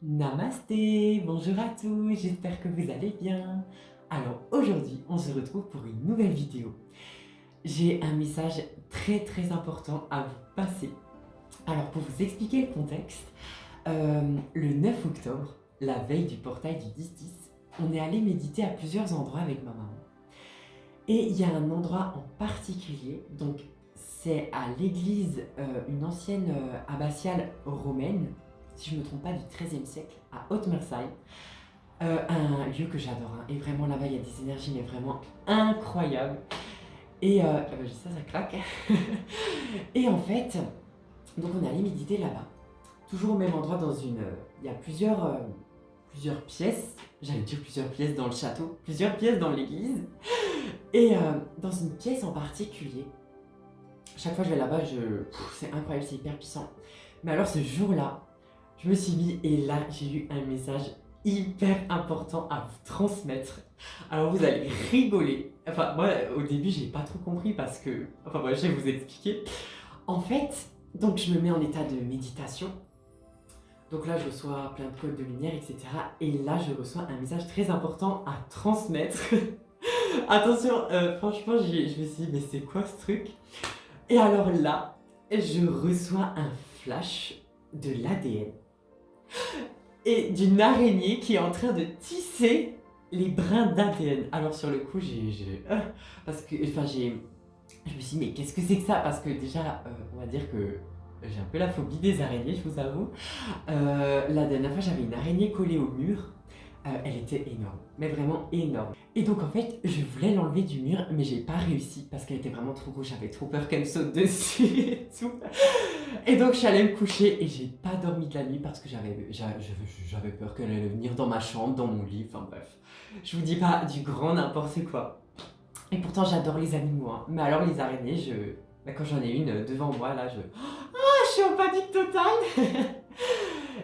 Namasté, bonjour à tous, j'espère que vous allez bien. Alors aujourd'hui, on se retrouve pour une nouvelle vidéo. J'ai un message très important à vous passer. Alors pour vous expliquer le contexte, le 9 octobre, la veille du portail du 10-10, on est allé méditer à plusieurs endroits avec ma maman. Et il y a un endroit en particulier, donc c'est à l'église, une ancienne abbatiale romaine, si je ne me trompe pas, du XIIIe siècle, à Haute-Marseille. Un lieu que j'adore, hein. Et vraiment là-bas il y a des énergies mais vraiment incroyables. Et je dis ça, ça craque. Et en fait, donc on est allé méditer là-bas, toujours au même endroit dans une... il y a plusieurs pièces, j'allais dire plusieurs pièces dans le château, plusieurs pièces dans l'église. Et dans une pièce en particulier, chaque fois que je vais là-bas, c'est incroyable, c'est hyper puissant. Mais alors ce jour-là, je me suis mis et là j'ai eu un message hyper important à vous transmettre. Alors vous allez rigoler. Enfin moi au début j'ai pas trop compris parce que... Enfin moi je vais vous expliquer. En fait, donc je me mets en état de méditation. Donc là je reçois plein de codes de lumière, etc. Et là je reçois un message très important à transmettre. Attention, franchement je me suis dit mais c'est quoi ce truc? Et alors là, je reçois un flash de l'ADN et d'une araignée qui est en train de tisser les brins d'ADN. Alors sur le coup, parce que, enfin, je me suis dit, mais qu'est-ce que c'est que ça? Parce que déjà, on va dire que j'ai un peu la phobie des araignées, je vous avoue. La dernière fois, j'avais une araignée collée au mur. Elle était énorme, mais vraiment énorme. Et donc en fait, je voulais l'enlever du mur, mais j'ai pas réussi parce qu'elle était vraiment trop grosse. J'avais trop peur qu'elle me saute dessus et tout. Et donc je suis allée me coucher et j'ai pas dormi de la nuit parce que j'avais peur qu'elle allait venir dans ma chambre, dans mon lit, enfin bref. Je vous dis pas du grand n'importe quoi. Et pourtant j'adore les animaux, hein. Mais alors les araignées, quand j'en ai une devant moi, là, je suis en panique totale.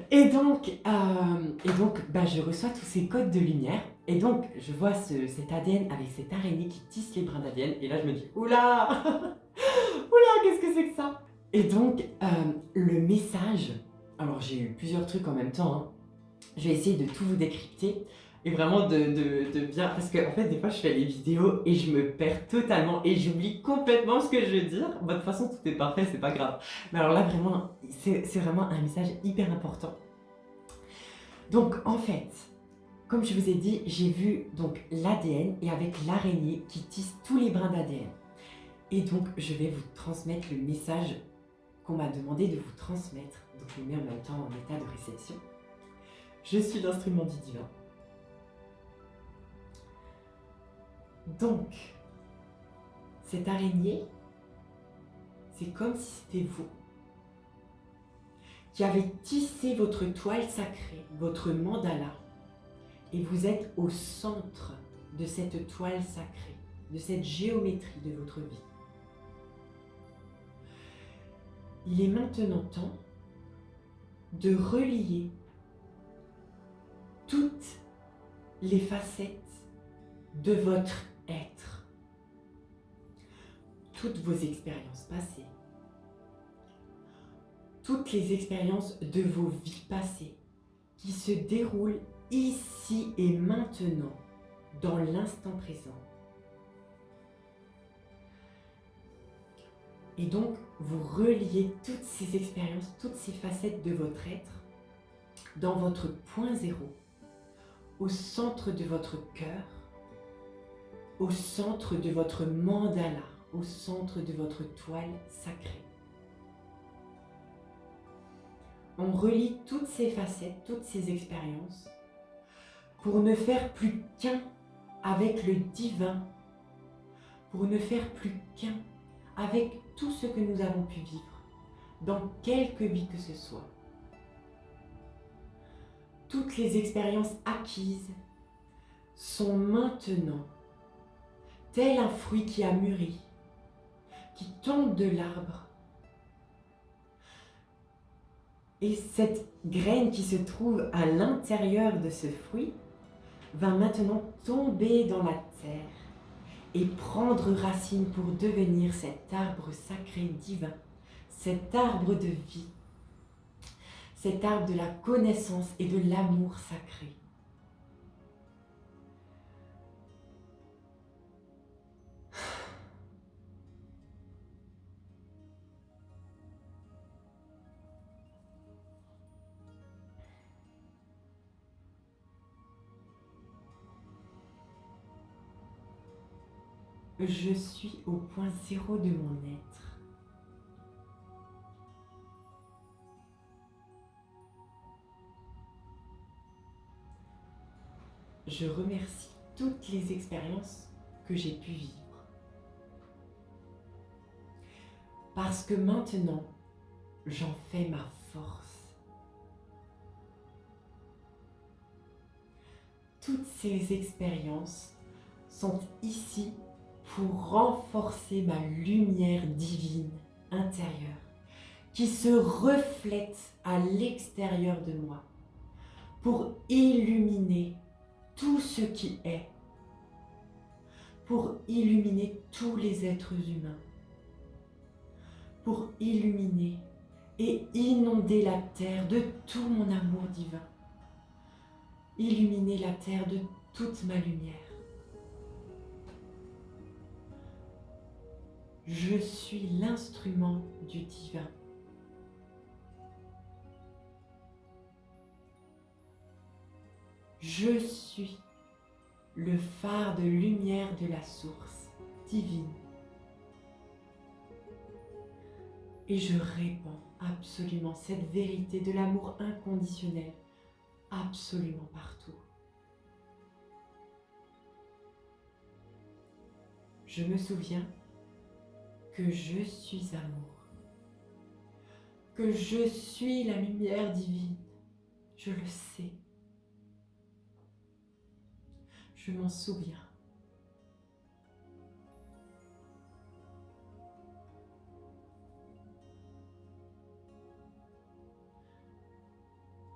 Et donc, je reçois tous ces codes de lumière. Et donc, je vois cet ADN avec cette araignée qui tisse les brins d'ADN. Et là, je me dis, oula, oula, qu'est-ce que c'est que ça? Et donc, le message, alors j'ai eu plusieurs trucs en même temps, hein. Je vais essayer de tout vous décrypter et vraiment de bien... Parce que en fait, des fois, je fais les vidéos et je me perds totalement et j'oublie complètement ce que je veux dire. Bon, de toute façon, tout est parfait, c'est pas grave. Mais alors là, vraiment, c'est vraiment un message hyper important. Donc, en fait, comme je vous ai dit, j'ai vu donc l'ADN et avec l'araignée qui tisse tous les brins d'ADN. Et donc, je vais vous transmettre le message qu'on m'a demandé de vous transmettre. Donc, je me mets en même temps en état de réception. Je suis l'instrument du divin. Donc, cette araignée, c'est comme si c'était vous qui avez tissé votre toile sacrée, votre mandala, et vous êtes au centre de cette toile sacrée, de cette géométrie de votre vie. Il est maintenant temps de relier toutes les facettes de votre être, toutes vos expériences passées, toutes les expériences de vos vies passées qui se déroulent ici et maintenant, dans l'instant présent. Et donc, vous reliez toutes ces expériences, toutes ces facettes de votre être dans votre point zéro, au centre de votre cœur, au centre de votre mandala, au centre de votre toile sacrée. On relie toutes ces facettes, toutes ces expériences pour ne faire plus qu'un avec le divin, pour ne faire plus qu'un avec tout ce que nous avons pu vivre, dans quelque vie que ce soit. Toutes les expériences acquises sont maintenant, tel un fruit qui a mûri, qui tombe de l'arbre. Et cette graine qui se trouve à l'intérieur de ce fruit va maintenant tomber dans la terre et prendre racine pour devenir cet arbre sacré divin, cet arbre de vie, cet arbre de la connaissance et de l'amour sacré. Je suis au point zéro de mon être. Je remercie toutes les expériences que j'ai pu vivre. Parce que maintenant, j'en fais ma force. Toutes ces expériences sont ici pour renforcer ma lumière divine intérieure qui se reflète à l'extérieur de moi, pour illuminer tout ce qui est, pour illuminer tous les êtres humains, pour illuminer et inonder la terre de tout mon amour divin, illuminer la terre de toute ma lumière. Je suis l'instrument du divin. Je suis le phare de lumière de la source divine. Et je répands absolument cette vérité de l'amour inconditionnel, absolument partout. Je me souviens que je suis amour, que je suis la lumière divine, je le sais. Je m'en souviens.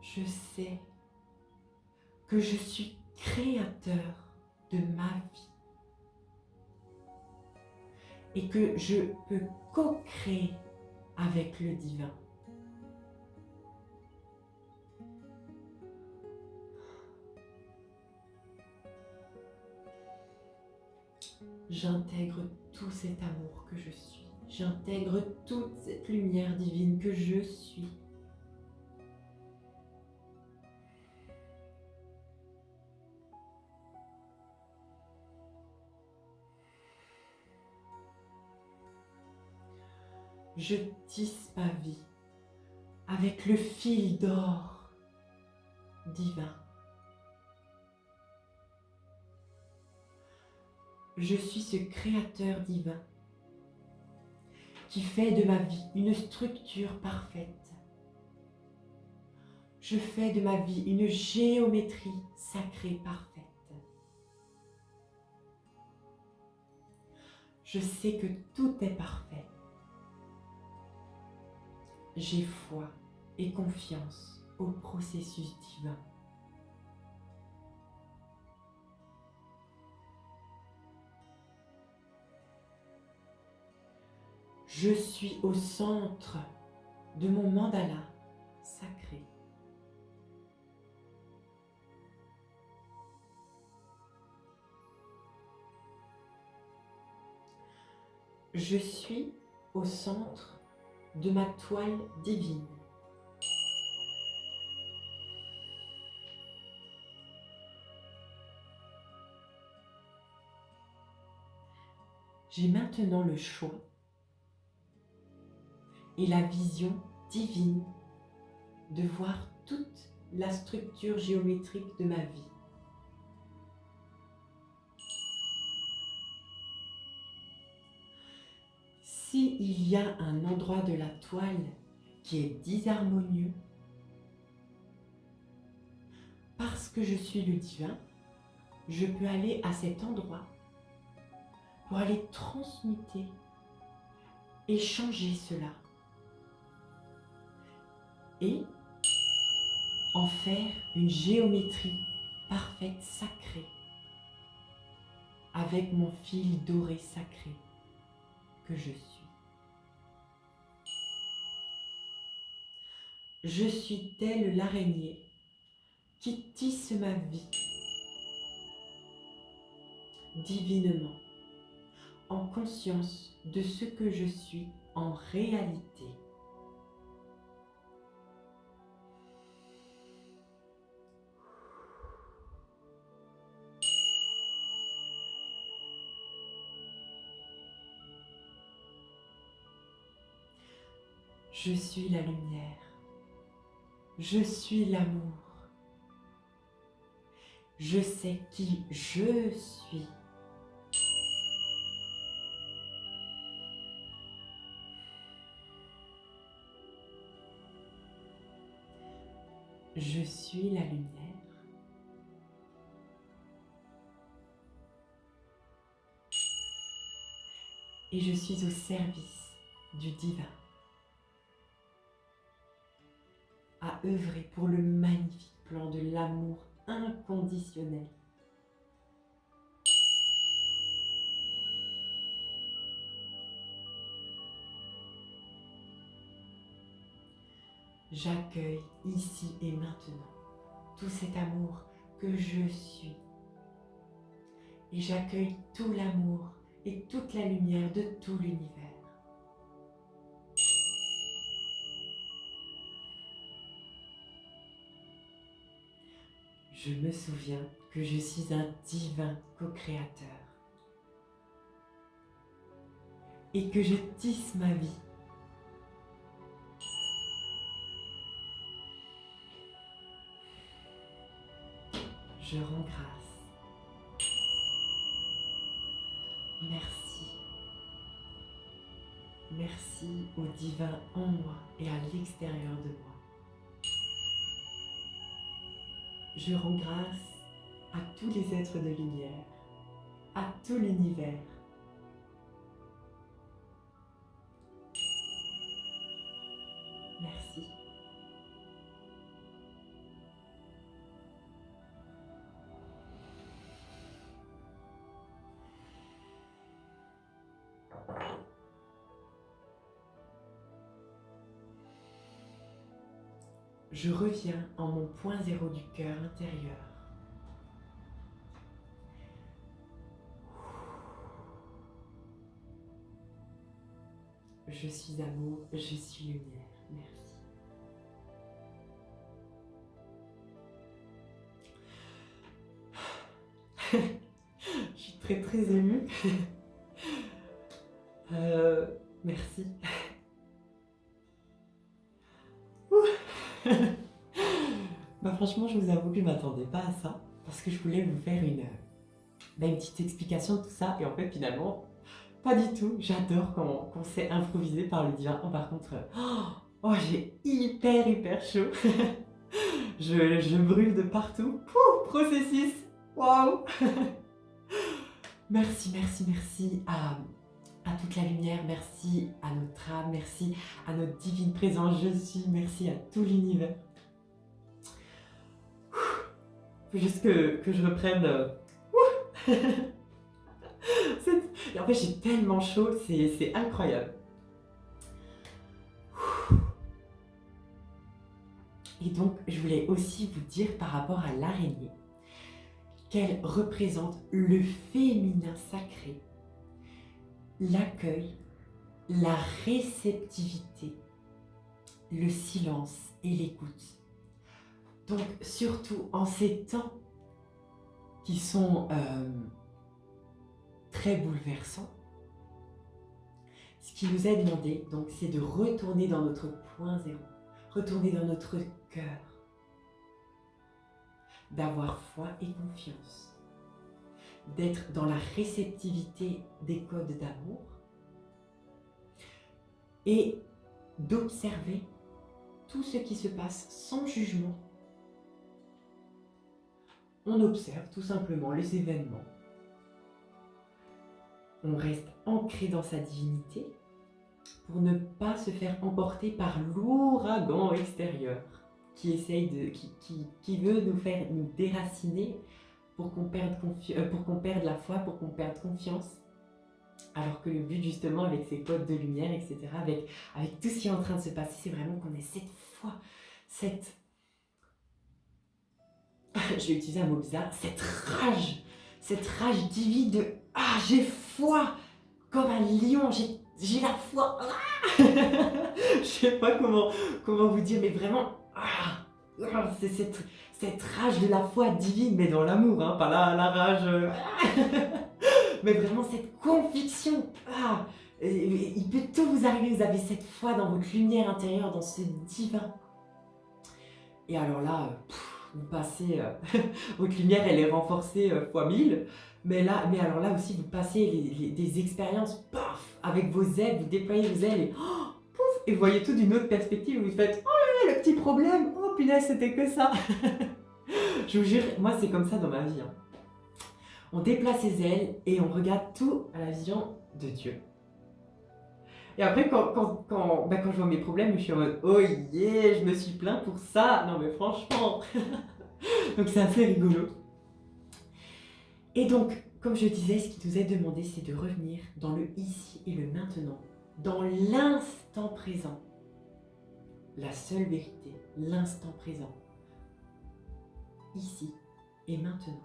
Je sais que je suis créateur de ma vie et que je peux co-créer avec le divin. J'intègre tout cet amour que je suis. J'intègre toute cette lumière divine que je suis. Je tisse ma vie avec le fil d'or divin. Je suis ce créateur divin qui fait de ma vie une structure parfaite. Je fais de ma vie une géométrie sacrée parfaite. Je sais que tout est parfait. J'ai foi et confiance au processus divin. Je suis au centre de mon mandala sacré. Je suis au centre de ma toile divine. J'ai maintenant le choix et la vision divine de voir toute la structure géométrique de ma vie. S'il y a un endroit de la toile qui est disharmonieux, parce que je suis le divin, je peux aller à cet endroit pour aller transmuter et changer cela. Et en faire une géométrie parfaite, sacrée, avec mon fil doré sacré que je suis. Je suis telle l'araignée qui tisse ma vie divinement, en conscience de ce que je suis en réalité. Je suis la lumière. Je suis l'amour. Je sais qui je suis. Je suis la lumière. Et je suis au service du divin, à œuvrer pour le magnifique plan de l'amour inconditionnel. J'accueille ici et maintenant tout cet amour que je suis. Et j'accueille tout l'amour et toute la lumière de tout l'univers. Je me souviens que je suis un divin co-créateur et que je tisse ma vie. Je rends grâce. Merci. Merci au divin en moi et à l'extérieur de moi. Je rends grâce à tous les êtres de lumière, à tout l'univers. Merci. Je reviens en mon point zéro du cœur intérieur. Je suis amour, je suis lumière. Merci. Je suis très très émue. Merci. Bah franchement, je vous avoue que je ne m'attendais pas à ça, parce que je voulais vous faire une petite explication de tout ça, et en fait finalement, pas du tout. J'adore quand c'est improvisé par le divin. Oh, par contre, oh, j'ai hyper chaud. je brûle de partout. Pouh, processus. Waouh. Merci à toute la lumière, merci à notre âme, merci à notre divine présence, je suis, merci à tout l'univers. Faut juste que je reprenne. Et en fait, j'ai tellement chaud, c'est incroyable. Et donc, je voulais aussi vous dire par rapport à l'araignée qu'elle représente le féminin sacré, l'accueil, la réceptivité, le silence et l'écoute. Donc, surtout en ces temps qui sont très bouleversants, ce qui nous est demandé, donc, c'est de retourner dans notre point zéro, retourner dans notre cœur, d'avoir foi et confiance, d'être dans la réceptivité des codes d'amour et d'observer tout ce qui se passe sans jugement. On observe tout simplement les événements. On reste ancré dans sa divinité pour ne pas se faire emporter par l'ouragan extérieur qui essaye qui veut nous déraciner pour qu'on perde la foi, pour qu'on perde confiance. Alors que le but justement avec ces codes de lumière, etc., avec tout ce qui est en train de se passer, c'est vraiment qu'on ait cette foi, cette... je vais utiliser un mot bizarre, cette rage divine de ah, j'ai foi comme un lion, j'ai la foi. Ah je sais pas comment vous dire, mais vraiment, c'est cette rage de la foi divine, mais dans l'amour, hein, pas la rage. Mais vraiment cette conviction. Il peut tout vous arriver, vous avez cette foi dans votre lumière intérieure, dans ce divin. Et alors là, vous passez, votre lumière elle est renforcée fois 1000, mais alors là aussi vous passez des expériences, paf, avec vos ailes, vous déployez vos ailes et pouf, et vous voyez tout d'une autre perspective, vous faites oh là là, le petit problème, oh punaise c'était que ça. Je vous jure, moi c'est comme ça dans ma vie. Hein. On déplace ses ailes et on regarde tout à la vision de Dieu. Et après, quand je vois mes problèmes, je suis en mode oh yeah, je me suis plaint pour ça. Non, mais franchement. Donc, c'est assez rigolo. Et donc, comme je disais, ce qui nous est demandé, c'est de revenir dans le ici et le maintenant, dans l'instant présent. La seule vérité, l'instant présent. Ici et maintenant.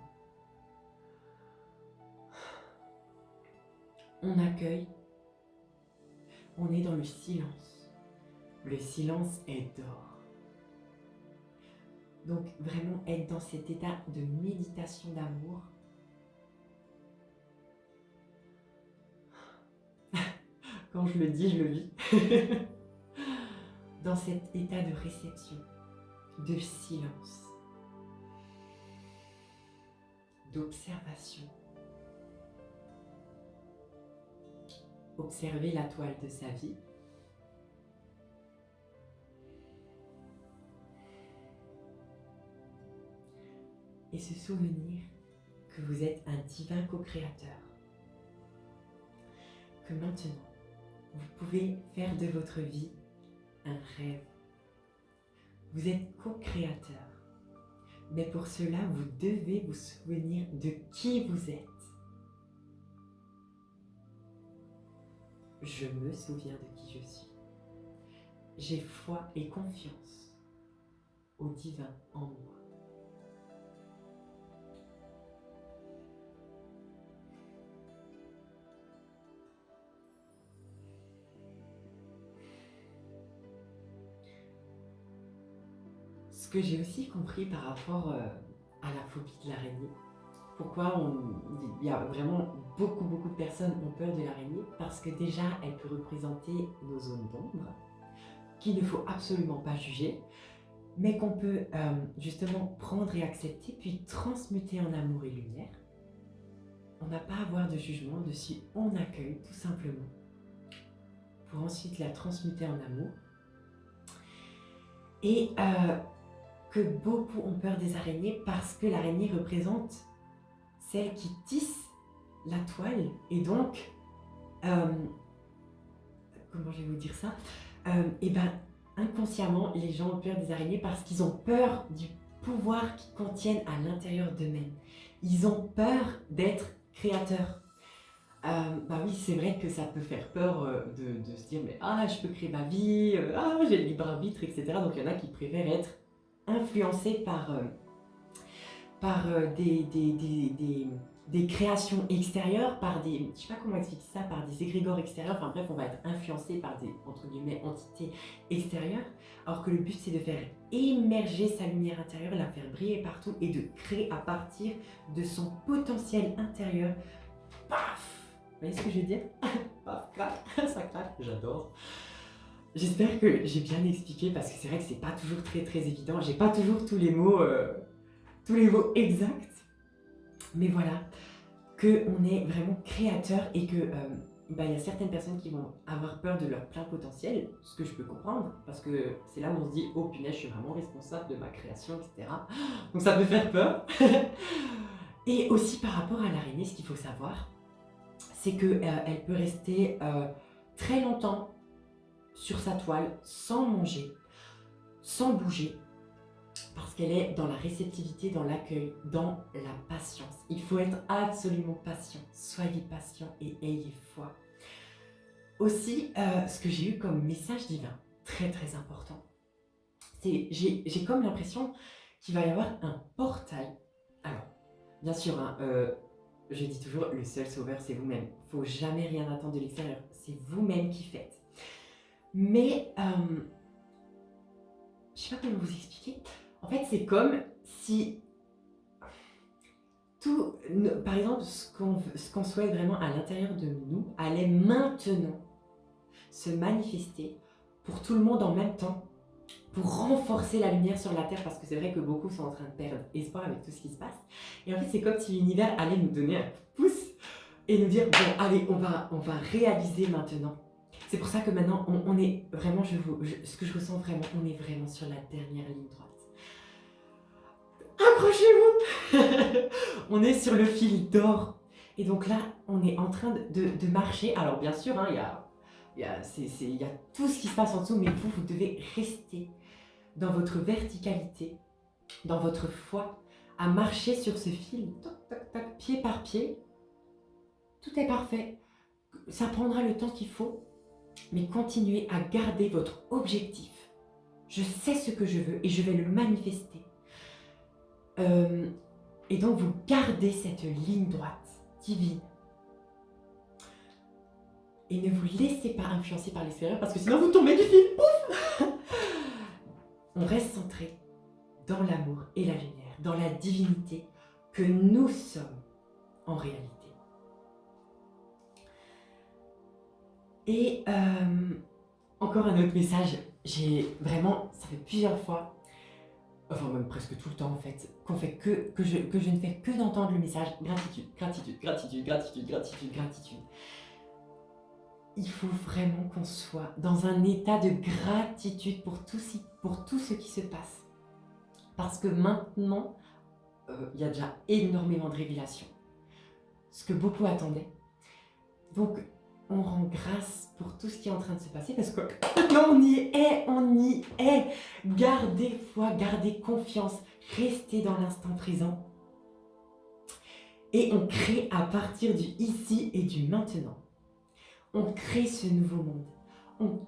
On accueille. On est dans le silence. Le silence est d'or. Donc vraiment être dans cet état de méditation d'amour. Quand je le dis, je le vis. Dans cet état de réception, de silence, d'observation. Observer la toile de sa vie. Et se souvenir que vous êtes un divin co-créateur. Que maintenant, vous pouvez faire de votre vie un rêve. Vous êtes co-créateur. Mais pour cela, vous devez vous souvenir de qui vous êtes. Je me souviens de qui je suis. J'ai foi et confiance au divin en moi. Ce que j'ai aussi compris par rapport à la phobie de l'araignée, pourquoi il y a vraiment beaucoup de personnes ont peur de l'araignée, parce que déjà elle peut représenter nos zones d'ombre, qu'il ne faut absolument pas juger, mais qu'on peut justement prendre et accepter, puis transmuter en amour et lumière. On n'a pas à avoir de jugement dessus, on accueille tout simplement, pour ensuite la transmuter en amour. Et que beaucoup ont peur des araignées parce que l'araignée représente celle qui tisse la toile et donc, comment je vais vous dire ça, et ben inconsciemment les gens ont peur des araignées parce qu'ils ont peur du pouvoir qu'ils contiennent à l'intérieur d'eux-mêmes. Ils ont peur d'être créateurs. Bah oui, c'est vrai que ça peut faire peur de se dire mais je peux créer ma vie, j'ai le libre arbitre, etc. Donc il y en a qui préfèrent être influencés par des créations extérieures, par des, je sais pas comment expliquer ça, par des égrégores extérieurs, enfin bref, on va être influencé par des, entre guillemets, entités extérieures, alors que le but c'est de faire émerger sa lumière intérieure, la faire briller partout et de créer à partir de son potentiel intérieur. Paf! Vous voyez ce que je veux dire? Paf, crac, ça craque, j'adore. J'espère que j'ai bien expliqué parce que c'est vrai que c'est pas toujours très évident, j'ai pas toujours tous les mots exacts, mais voilà, qu'on est vraiment créateur et que y a certaines personnes qui vont avoir peur de leur plein potentiel, ce que je peux comprendre, parce que c'est là où on se dit oh punaise, je suis vraiment responsable de ma création, etc. Donc ça peut faire peur. Et aussi par rapport à l'araignée, ce qu'il faut savoir, c'est qu'elle peut rester très longtemps sur sa toile sans manger, sans bouger, parce qu'elle est dans la réceptivité, dans l'accueil, dans la patience. Il faut être absolument patient. Soyez patient et ayez foi. Aussi, ce que j'ai eu comme message divin, très important, j'ai comme l'impression qu'il va y avoir un portail. Alors, bien sûr, hein, je dis toujours, le seul sauveur, c'est vous-même. Faut jamais rien attendre de l'extérieur. C'est vous-même qui faites. Mais, je sais pas comment vous expliquer. En fait, c'est comme si tout, par exemple, ce qu'on souhaite vraiment à l'intérieur de nous allait maintenant se manifester pour tout le monde en même temps, pour renforcer la lumière sur la Terre, parce que c'est vrai que beaucoup sont en train de perdre espoir avec tout ce qui se passe. Et en fait, c'est comme si l'univers allait nous donner un coup de pouce et nous dire, bon, allez, on va réaliser maintenant. C'est pour ça que maintenant, on est vraiment, ce que je ressens vraiment, on est vraiment sur la dernière ligne droite. Accrochez-vous. On est sur le fil d'or. Et donc là, on est en train de marcher. Alors bien sûr, hein, il y a tout ce qui se passe en dessous, mais vous devez rester dans votre verticalité, dans votre foi, à marcher sur ce fil, toc, toc, toc, pied par pied. Tout est parfait. Ça prendra le temps qu'il faut, mais continuez à garder votre objectif. Je sais ce que je veux et je vais le manifester. Et donc vous gardez cette ligne droite, divine. Et ne vous laissez pas influencer par l'extérieur parce que sinon vous tombez du fil. Pouf. On reste centré dans l'amour et la lumière, dans la divinité que nous sommes en réalité. Et encore un autre message, ça fait plusieurs fois, enfin même presque tout le temps en fait, que je ne fais que d'entendre le message gratitude, gratitude, gratitude, gratitude, gratitude, gratitude. Il faut vraiment qu'on soit dans un état de gratitude pour tout ce qui se passe. Parce que maintenant, il y a déjà énormément de révélations. Ce que beaucoup attendaient. Donc, on rend grâce pour tout ce qui est en train de se passer parce que maintenant on y est. Gardez foi, gardez confiance, restez dans l'instant présent. Et on crée à partir du ici et du maintenant. On crée ce nouveau monde. On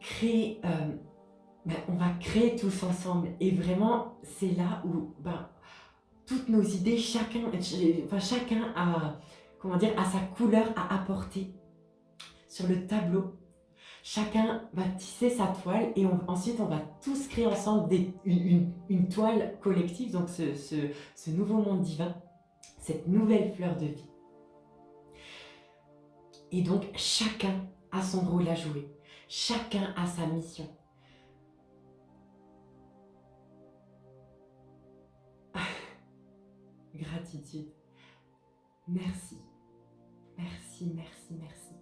va créer tous ensemble. Et vraiment, c'est là où toutes nos idées, chacun a, a sa couleur à apporter sur le tableau. Chacun va tisser sa toile et ensuite on va tous créer ensemble une toile collective, donc ce nouveau monde divin, cette nouvelle fleur de vie. Et donc chacun a son rôle à jouer, chacun a sa mission. Gratitude. Merci. Merci, merci, merci.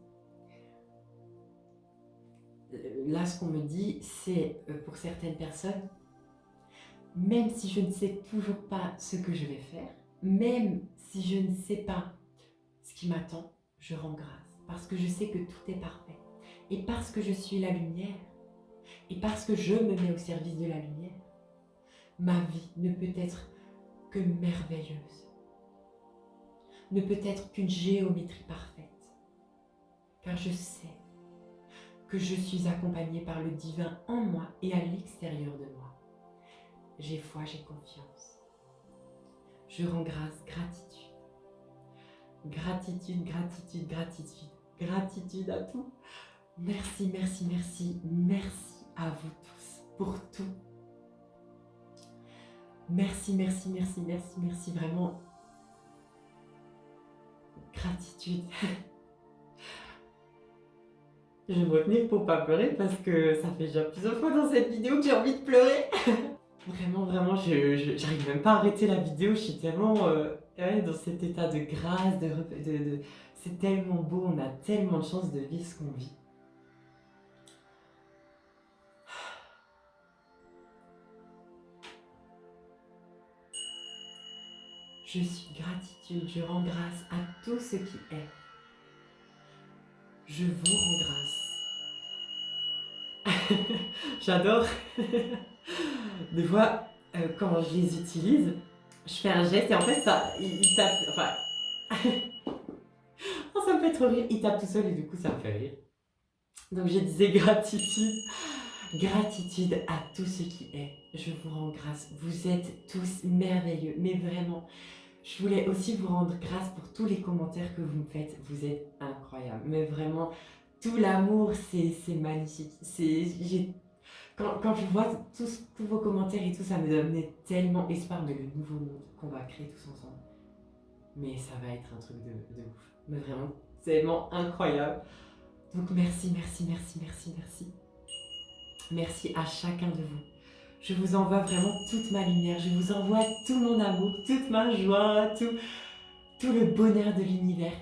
Là, ce qu'on me dit, c'est pour certaines personnes, même si je ne sais toujours pas ce que je vais faire, même si je ne sais pas ce qui m'attend, je rends grâce. Parce que je sais que tout est parfait. Et parce que je suis la lumière, et parce que je me mets au service de la lumière, ma vie ne peut être que merveilleuse. Ne peut être qu'une géométrie parfaite. Car je sais que je suis accompagnée par le divin en moi et à l'extérieur de moi. J'ai foi, j'ai confiance. Je rends grâce, gratitude. Gratitude, gratitude, gratitude. Gratitude à tout. Merci, merci, merci. Merci à vous tous pour tout. Merci, merci, merci, merci, merci. Vraiment. Gratitude. Je vais me retenir pour pas pleurer parce que ça fait déjà plusieurs fois dans cette vidéo que j'ai envie de pleurer. Vraiment, j'arrive même pas à arrêter la vidéo, je suis tellement dans cet état de grâce, c'est tellement beau, on a tellement de chance de vivre ce qu'on vit. Je suis gratitude, je rends grâce à tout ce qui est. Je vous rends grâce. J'adore. Des fois, quand je les utilise, je fais un geste et en fait, il tape. Enfin. Oh, ça me fait trop rire. Il tape tout seul et du coup, ça me fait rire. Donc, je disais gratitude. Gratitude à tout ce qui est. Je vous rends grâce. Vous êtes tous merveilleux, mais vraiment. Je voulais aussi vous rendre grâce pour tous les commentaires que vous me faites. Vous êtes incroyables. Mais vraiment, tout l'amour, c'est magnifique. Quand je vois tous vos commentaires et tout, ça me donnait tellement espoir de le nouveau monde qu'on va créer tous ensemble. Mais ça va être un truc de ouf. Mais vraiment, tellement incroyable. Donc merci, merci, merci, merci, merci. Merci à chacun de vous. Je vous envoie vraiment toute ma lumière, je vous envoie tout mon amour, toute ma joie, tout le bonheur de l'univers.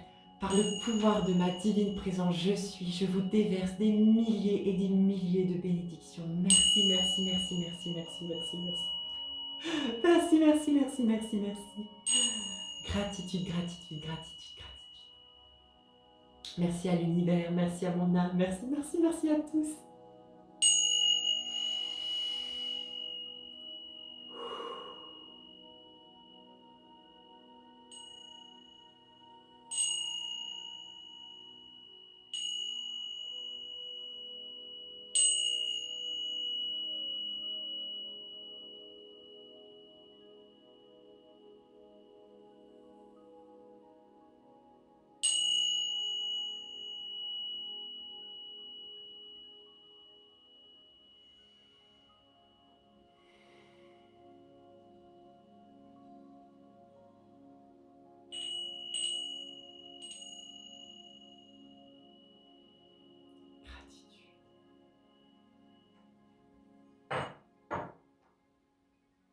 Par le pouvoir de ma divine présence, je vous déverse des milliers et des milliers de bénédictions. Merci, merci, merci, merci, merci, merci, merci. Merci, merci, merci, merci, merci. Gratitude, gratitude, gratitude, gratitude. Merci à l'univers, merci à mon âme, merci, merci, merci à tous.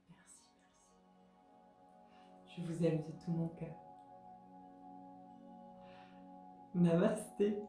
Merci, merci. Je vous aime de tout mon cœur. Namasté.